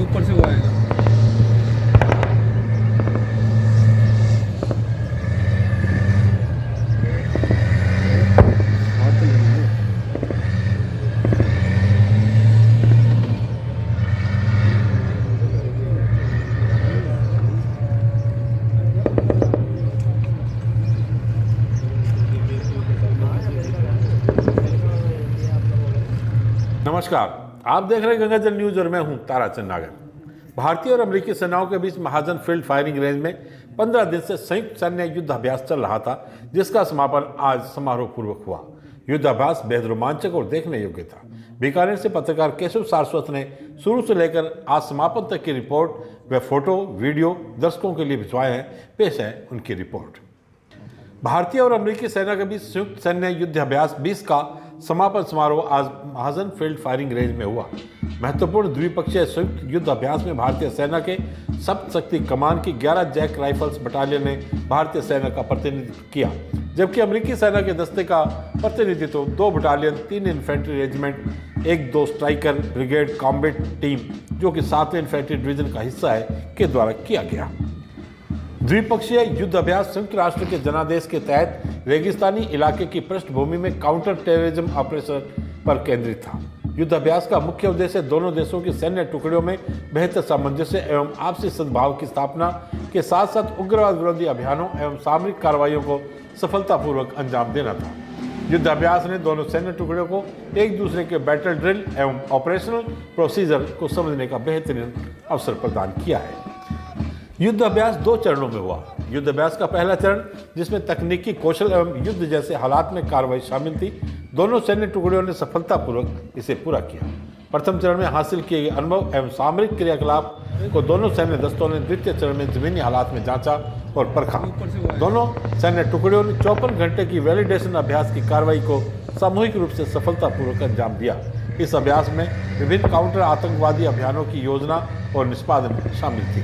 ऊपर से वो आएगा। नमस्कार, आप देख रहे हैं गंगाजल न्यूज और मैं हूं ताराचंद नागर। भारतीय और अमेरिकी सेनाओं के बीच महाजन फील्ड फायरिंग रेंज में 15 दिन से संयुक्त सैन्य युद्धाभ्यास चल रहा था, जिसका समापन आज समारोह पूर्वक हुआ। युद्धाभ्यास बेहद रोमांचक और देखने योग्य था। बीकानेर से पत्रकार केशव सारस्वत ने शुरू से लेकर आज समापन तक की रिपोर्ट व फोटो वीडियो दर्शकों के लिए भिजवाए हैं। पेश है उनकी रिपोर्ट। भारतीय और अमेरिकी सेना के बीच संयुक्त सैन्य युद्धाभ्यास 20 का समापन समारोह आज महाजन फील्ड फायरिंग रेंज में हुआ। महत्वपूर्ण द्विपक्षीय संयुक्त युद्धाभ्यास में भारतीय सेना के सप्त शक्ति कमान की 11 जैक राइफल्स बटालियन ने भारतीय सेना का प्रतिनिधित्व किया, जबकि अमेरिकी सेना के दस्ते का प्रतिनिधित्व 2 battalion, 3 infantry regiment, 1-2 striker brigade combat team, जो कि 7वें इन्फेंट्री डिवीजन का हिस्सा है, के द्वारा किया गया। द्विपक्षीय युद्धाभ्यास संयुक्त राष्ट्र के जनादेश के तहत रेगिस्तानी इलाके की पृष्ठभूमि में काउंटर टेररिज्म ऑपरेशन पर केंद्रित था। युद्धाभ्यास का मुख्य उद्देश्य दोनों देशों की सैन्य टुकड़ियों में बेहतर सामंजस्य एवं आपसी सद्भाव की स्थापना के साथ साथ उग्रवाद विरोधी अभियानों एवं सामरिक कार्रवाइयों को सफलतापूर्वक अंजाम देना था। युद्धाभ्यास ने दोनों सैन्य टुकड़ियों को एक दूसरे के बैटल ड्रिल एवं ऑपरेशनल प्रोसीजर को समझने का बेहतरीन अवसर प्रदान किया है। युद्धाभ्यास 2 चरणों में हुआ। युद्धाभ्यास का पहला चरण, जिसमें तकनीकी कौशल एवं युद्ध जैसे हालात में कार्रवाई शामिल थी, दोनों सैन्य टुकड़ियों ने सफलतापूर्वक इसे पूरा किया। प्रथम चरण में हासिल किए गए अनुभव एवं सामरिक क्रियाकलाप को दोनों सैन्य दस्तों ने द्वितीय चरण में जमीनी हालात में जांचा और परखा। दोनों सैन्य टुकड़ियों ने 54 घंटे की वैलिडेशन अभ्यास की कार्रवाई को सामूहिक रूप से सफलतापूर्वक अंजाम दिया। इस अभ्यास में विभिन्न काउंटर आतंकवादी अभियानों की योजना और निष्पादन शामिल थी।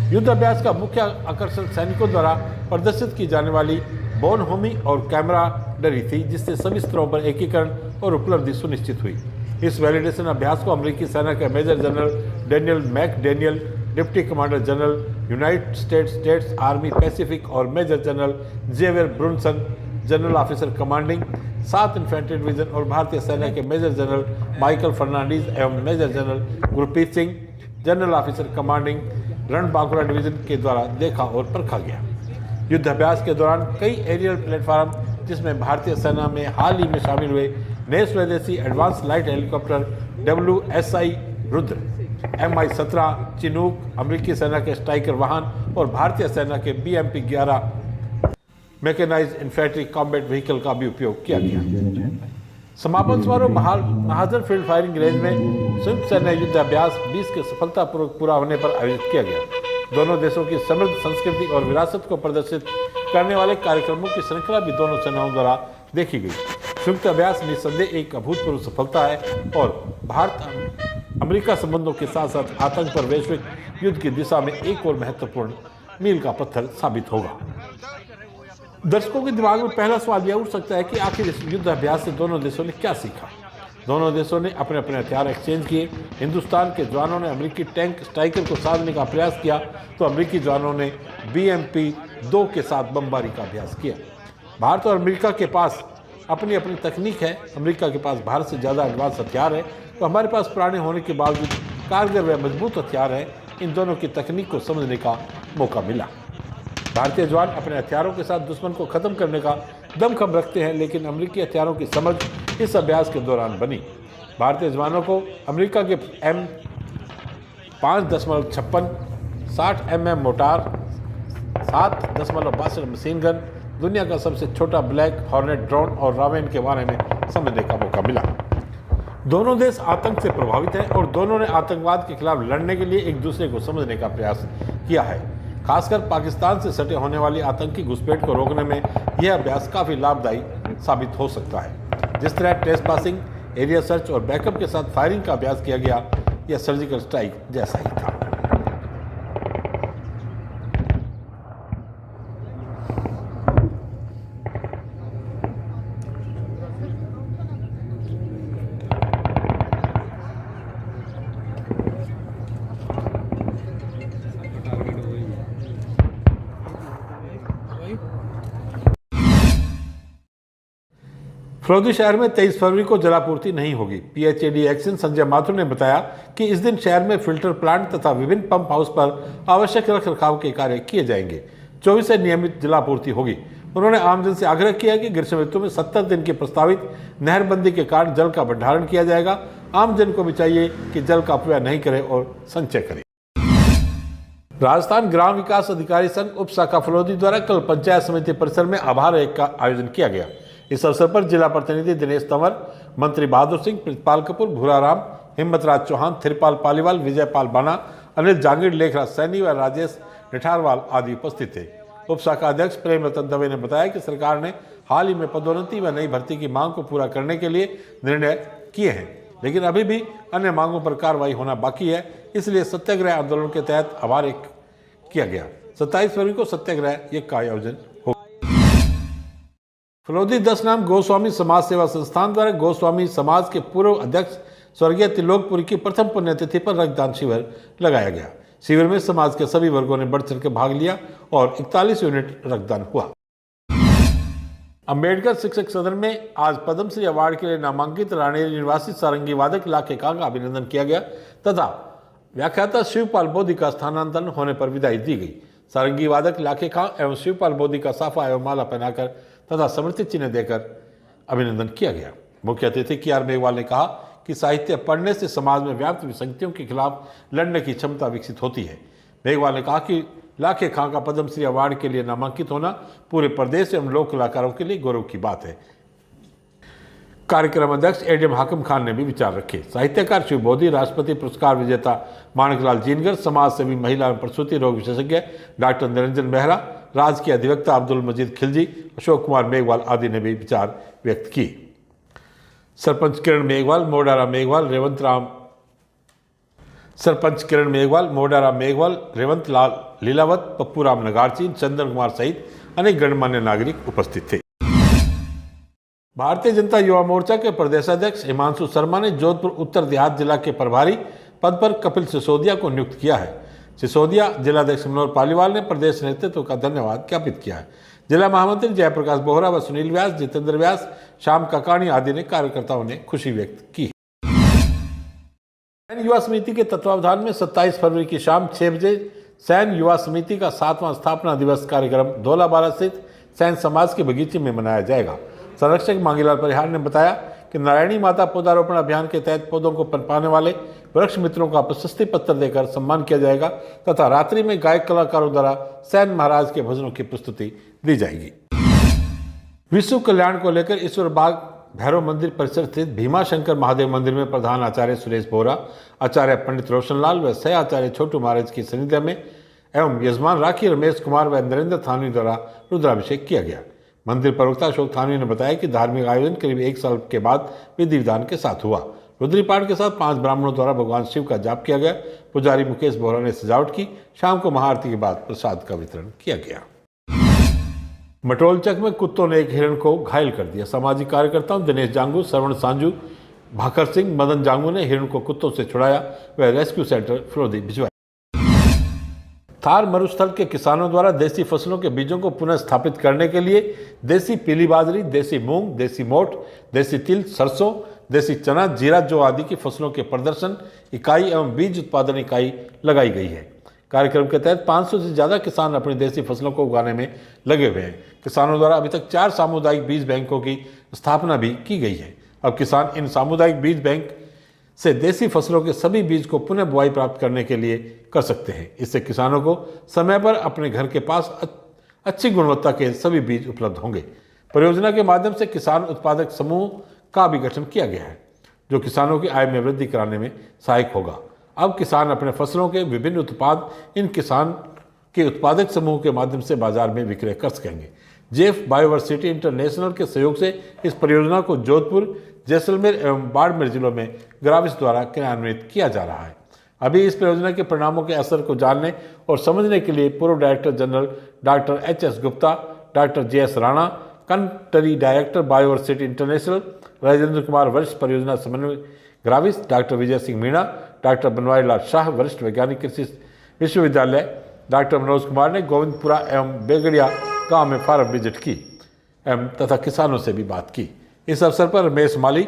युद्धाभ्यास का मुख्य आकर्षण सैनिकों द्वारा प्रदर्शित की जाने वाली बोनहोमी और कैमराडरी थी, जिससे सभी स्तरों पर एकीकरण और उपलब्धि सुनिश्चित हुई। इस वैलिडेशन अभ्यास को अमेरिकी सेना के major general Daniel McDaniel, deputy commander general United States Army Pacific और major general Xavier Brunson, general officer commanding 7 infantry division और भारतीय सेना के मेजर जनरल माइकल फर्नांडीज एवं major general Gurpreet Singh, general officer commanding Ranbankura division के द्वारा देखा और परखा गया। युद्धाभ्यास के दौरान कई एरियल प्लेटफॉर्म, जिसमें भारतीय सेना में हाल ही में शामिल हुए नए स्वदेशी advance light helicopter WSI Rudra, MI-17 Chinook, अमेरिकी सेना के स्ट्राइकर वाहन और भारतीय सेना के BMP-11 mechanised infantry combat vehicle का भी उपयोग किया गया। समापन समारोह महाजन फील्ड फायरिंग रेंज में संयुक्त सैन्य युद्धाभ्यास 20 के सफलतापूर्वक पूरा होने पर आयोजित किया गया। दोनों देशों की समृद्ध संस्कृति और विरासत को प्रदर्शित करने वाले कार्यक्रमों की श्रृंखला भी दोनों सेनाओं द्वारा देखी गई। संयुक्त अभ्यास निस्संदेह एक अभूतपूर्व सफलता है और भारत अमेरिका संबंधों के साथ साथ आतंक पर वैश्विक युद्ध की दिशा में एक और महत्वपूर्ण मील का पत्थर साबित होगा। दर्शकों के दिमाग में पहला सवाल यह उठ सकता है कि आखिर इस युद्धाभ्यास से दोनों देशों ने क्या सीखा। दोनों देशों ने अपने अपने हथियार एक्सचेंज किए। हिंदुस्तान के जवानों ने अमेरिकी टैंक स्ट्राइकर को साधने का प्रयास किया, तो अमेरिकी जवानों ने BMP-2 के साथ बमबारी का अभ्यास किया। भारत और अमेरिका के पास अपनी अपनी तकनीक है। अमेरिका के पास भारत से ज़्यादा एडवांस हथियार है, तो हमारे पास पुराने होने के बावजूद कारगर व मजबूत हथियार है। इन दोनों की तकनीक को समझने का मौका मिला। भारतीय जवान अपने हथियारों के साथ दुश्मन को खत्म करने का दमखम रखते हैं, लेकिन अमेरिकी हथियारों की समझ इस अभ्यास के दौरान बनी। भारतीय जवानों को अमेरिका के M5.56 60 mm motor, 7.62 machine gun, दुनिया का सबसे छोटा ब्लैक हॉर्नेट ड्रोन और रावेन के बारे में समझने का मौका मिला। दोनों देश आतंक से प्रभावित हैं और दोनों ने आतंकवाद के खिलाफ लड़ने के लिए एक दूसरे को समझने का प्रयास किया है। खासकर पाकिस्तान से सटे होने वाली आतंकी घुसपैठ को रोकने में यह अभ्यास काफ़ी लाभदायी साबित हो सकता है। जिस तरह ट्रेस पासिंग, एरिया सर्च और बैकअप के साथ फायरिंग का अभ्यास किया गया, यह सर्जिकल स्ट्राइक जैसा ही था। फलौदी शहर में 23 फरवरी को जलापूर्ति नहीं होगी। पीएचईडी एक्शन संजय माथुर ने बताया कि इस दिन शहर में फिल्टर प्लांट तथा विभिन्न पंप हाउस पर आवश्यक रखरखाव के कार्य किए जाएंगे। 24 से नियमित जलापूर्ति होगी। उन्होंने आमजन से आग्रह किया कि ग्रीष्म ऋतु में 70 दिन की प्रस्तावित नहरबंदी के कारण जल का भंडारण किया जाएगा। आमजन को भी चाहिए कि जल का अपव्यय नहीं करे और संचय करे। राजस्थान ग्राम विकास अधिकारी संघ उप शाखा फलौदी द्वारा कल पंचायत समिति परिसर में आभार रैली का आयोजन किया गया। इस अवसर पर जिला प्रतिनिधि दिनेश तंवर, मंत्री बहादुर सिंह, प्रीतपाल कपूर, भूराराम, हिम्मतराज चौहान, थिरपाल पालीवाल, विजयपाल बाना, अनिल जांगीर, लेखराज सैनी व राजेश निठारवाल आदि उपस्थित थे। उप शाखा अध्यक्ष प्रेम रतन दवे ने बताया कि सरकार ने हाल ही में पदोन्नति व नई भर्ती की मांग को पूरा करने के लिए निर्णय किए हैं, लेकिन अभी भी अन्य मांगों पर कार्रवाई होना बाकी है। इसलिए सत्याग्रह आंदोलन के तहत आभार किया गया। 27 फरवरी को सत्याग्रह का आयोजन होगा। फलौदी 10 नाम गोस्वामी समाज सेवा संस्थान द्वारा गोस्वामी समाज के पूर्व अध्यक्ष स्वर्गीय त्रिलोकपुरी की प्रथम पुण्यतिथि पर रक्तदान शिविर लगाया गया। शिविर में समाज के सभी वर्गों ने बढ़ चढ़ के भाग लिया और 41 यूनिट रक्तदान हुआ। अंबेडकर शिक्षक सदन में आज पद्मश्री अवार्ड के लिए नामांकित राणेर निवासी सारंगी वादक लाखे खां का अभिनंदन किया गया तथा व्याख्याता शिवपाल बोधी का स्थानांतरण होने पर विदाई दी गई। सारंगी वादक लाखे खां एवं शिवपाल बोधी का साफा एवं माला पहनाकर तथा समृति चिन्ह देकर अभिनंदन किया गया। मुख्य अतिथि KR मेघवाल ने कहा कि साहित्य पढ़ने से समाज में व्याप्त विसंगतियों के खिलाफ लड़ने की क्षमता विकसित होती है। मेघवाल ने कहा कि लाखे खां का पद्मश्री अवार्ड के लिए नामांकित होना पूरे प्रदेश एवं लोक कलाकारों के लिए गौरव की बात है। कार्यक्रम अध्यक्ष ADM हाकिम खान ने भी विचार रखे। साहित्यकार शिव बोधी, राष्ट्रपति पुरस्कार विजेता माणिकलाल जीनगर, समाज सेवी महिला एवं प्रसूति रोग विशेषज्ञ डॉक्टर निरंजन मेहरा, राजकीय अधिवक्ता अब्दुल मजीद खिलजी, अशोक कुमार मेघवाल आदि ने भी विचार व्यक्त किए। सरपंच किरण मेघवाल, मोडाराम मेघवाल, रेवंत लाल लीलावत, पप्पू राम नगारचीन, चंदन कुमार सहित अनेक गणमान्य नागरिक उपस्थित थे। भारतीय जनता युवा मोर्चा के प्रदेशाध्यक्ष हिमांशु शर्मा ने जोधपुर उत्तर देहात जिला के प्रभारी पद पर कपिल सिसोदिया को नियुक्त किया है। सिसोदिया जिलाध्यक्ष मनोहर पालीवाल ने प्रदेश नेतृत्व का धन्यवाद ज्ञापित किया है। जिला महामंत्री जयप्रकाश बोहरा व सुनील व्यास, जितेंद्र व्यास, श्याम काकाणी आदि ने कार्यकर्ताओं ने खुशी व्यक्त की। सैन युवा समिति के तत्वावधान में 27 फरवरी की शाम 6 बजे सैन युवा समिति का 7वां स्थापना दिवस कार्यक्रम धौलाबारा स्थित सैन समाज के बगीचे में मनाया जाएगा। संरक्षक मांगीलाल परिहार ने बताया कि नारायणी माता पौधारोपण अभियान के तहत पौधों को पनपाने वाले वृक्ष मित्रों का प्रशस्ति पत्र देकर सम्मान किया जाएगा तथा रात्रि में गायक कलाकारों द्वारा सैन महाराज के भजनों की प्रस्तुति दी जाएगी। विश्व कल्याण को लेकर ईश्वर बाग भैरव मंदिर परिसर स्थित भीमा शंकर महादेव मंदिर में प्रधान आचार्य सुरेश बोहरा, आचार्य पंडित रोशनलाल व सह आचार्य छोटू महाराज की सानिध्य में एवं यजमान राखी रमेश कुमार व नरेंद्र थानवी द्वारा रुद्राभिषेक किया गया। मंदिर प्रवक्ता अशोक थानवी ने बताया कि धार्मिक आयोजन करीब 1 साल के बाद विधि विधान के साथ हुआ। रुद्री पाठ के साथ 5 ब्राह्मणों द्वारा भगवान शिव का जाप किया गया। पुजारी मुकेश बोहरा ने सजावट की। शाम को महाआरती के बाद प्रसाद का वितरण किया गया। मटोलचक में कुत्तों ने एक हिरण को घायल कर दिया। सामाजिक कार्यकर्ताओं दिनेश जांगू, श्रवण सांजू, भाकर सिंह, मदन जांगू ने हिरण को कुत्तों से छुड़ाया व रेस्क्यू सेंटर फलौदी भिजवाया। थार मरुस्थल के किसानों द्वारा देसी फसलों के बीजों को पुनः स्थापित करने के लिए देसी पीली बाजरी, देसी मूंग, देसी मोठ, देसी तिल, सरसों, देसी चना, जीरा जौ आदि की फसलों के प्रदर्शन इकाई एवं बीज उत्पादन इकाई लगाई गई है। कार्यक्रम के तहत 500 से ज़्यादा किसान अपनी देसी फसलों को उगाने में लगे हुए हैं। किसानों द्वारा अभी तक 4 सामुदायिक बीज बैंकों की स्थापना भी की गई है। अब किसान इन सामुदायिक बीज बैंक से देसी फसलों के सभी बीज को पुनः बुआई प्राप्त करने के लिए कर सकते हैं। इससे किसानों को समय पर अपने घर के पास अच्छी गुणवत्ता के सभी बीज उपलब्ध होंगे। परियोजना के माध्यम से किसान उत्पादक समूह का भी गठन किया गया है, जो किसानों की आय में वृद्धि कराने में सहायक होगा। अब किसान अपने फसलों के विभिन्न उत्पाद इन किसान के उत्पादक समूह के माध्यम से बाजार में विक्रय कर सकेंगे। जेफ बायोवर्सिटी इंटरनेशनल के सहयोग से इस परियोजना को जोधपुर, जैसलमेर एवं बाड़मेर जिलों में ग्राविस द्वारा क्रियान्वित किया जा रहा है। अभी इस परियोजना के परिणामों के असर को जानने और समझने के लिए पूर्व director general doctor HS Gupta, doctor JS Rana, country director Bioversity international, Rajendra Kumar वरिष्ठ परियोजना समन्वय ग्राविस, डॉक्टर विजय सिंह मीणा, डॉक्टर बनवारी लाल शाह वरिष्ठ वैज्ञानिक कृषि विश्वविद्यालय, डॉक्टर मनोज कुमार ने गोविंदपुरा एवं बेगड़िया गांव में फार्म विजिट की एवं तथा किसानों से भी बात की। इस अवसर पर रमेश माली,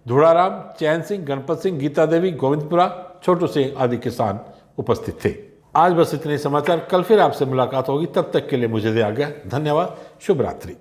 धुड़ाराम, चैन सिंह, गणपत सिंह, गीता देवी, गोविंदपुरा, छोटू सिंह आदि किसान उपस्थित थे। आज बस इतने समाचार। कल फिर आपसे मुलाकात होगी। तब तक के लिए मुझे दे आज्ञा। धन्यवाद। शुभ रात्रि।